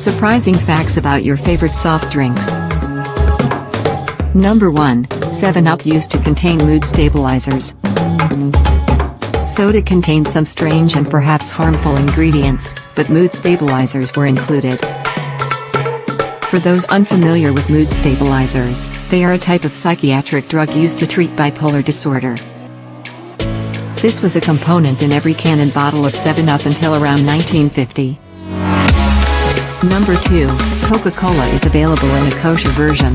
Surprising facts about your favorite soft drinks. Number 1. 7-Up used to contain mood stabilizers. Soda contained some strange and perhaps harmful ingredients, but mood stabilizers were included. For those unfamiliar with mood stabilizers, they are a type of psychiatric drug used to treat bipolar disorder. This was a component in every can and bottle of 7-Up until around 1950. Number 2. Coca-Cola is available in a kosher version.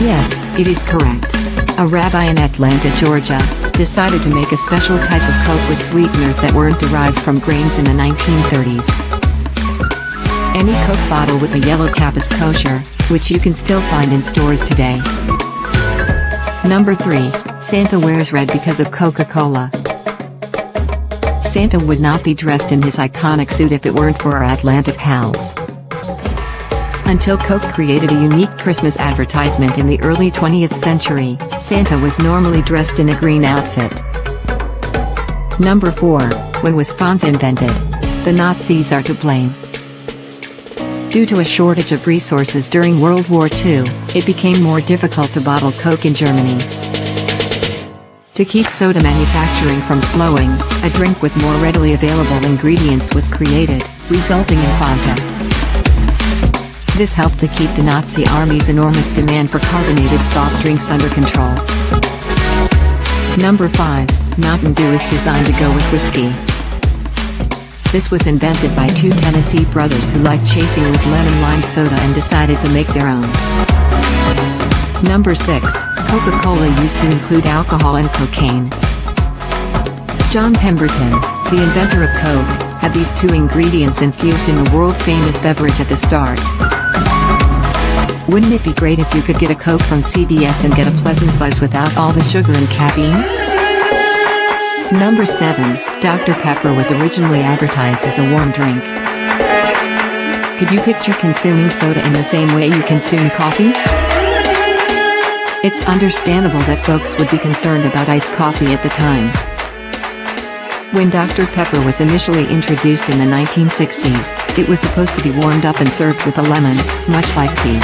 Yes, it is correct. A rabbi in Atlanta, Georgia, decided to make a special type of Coke with sweeteners that weren't derived from grains in the 1930s. Any Coke bottle with a yellow cap is kosher, which you can still find in stores today. Number 3. Santa wears red because of Coca-Cola. Santa would not be dressed in his iconic suit if it weren't for our Atlanta pals. Until Coke created a unique Christmas advertisement in the early 20th century, Santa was normally dressed in a green outfit. Number 4. When was Fanta invented? The Nazis are to blame. Due to a shortage of resources during World War II, it became more difficult to bottle Coke in Germany. To keep soda manufacturing from slowing, a drink with more readily available ingredients was created, resulting in Fanta. This helped to keep the Nazi army's enormous demand for carbonated soft drinks under control. Number 5. Mountain Dew is designed to go with whiskey. This was invented by two Tennessee brothers who liked chasing with lemon-lime soda and decided to make their own. Number 6. Coca-Cola used to include alcohol and cocaine. John Pemberton, the inventor of Coke, had these two ingredients infused in the world-famous beverage at the start. Wouldn't it be great if you could get a Coke from CVS and get a pleasant buzz without all the sugar and caffeine? Number 7. Dr. Pepper was originally advertised as a warm drink. Could you picture consuming soda in the same way you consume coffee? It's understandable that folks would be concerned about iced coffee at the time. When Dr. Pepper was initially introduced in the 1960s, it was supposed to be warmed up and served with a lemon, much like tea.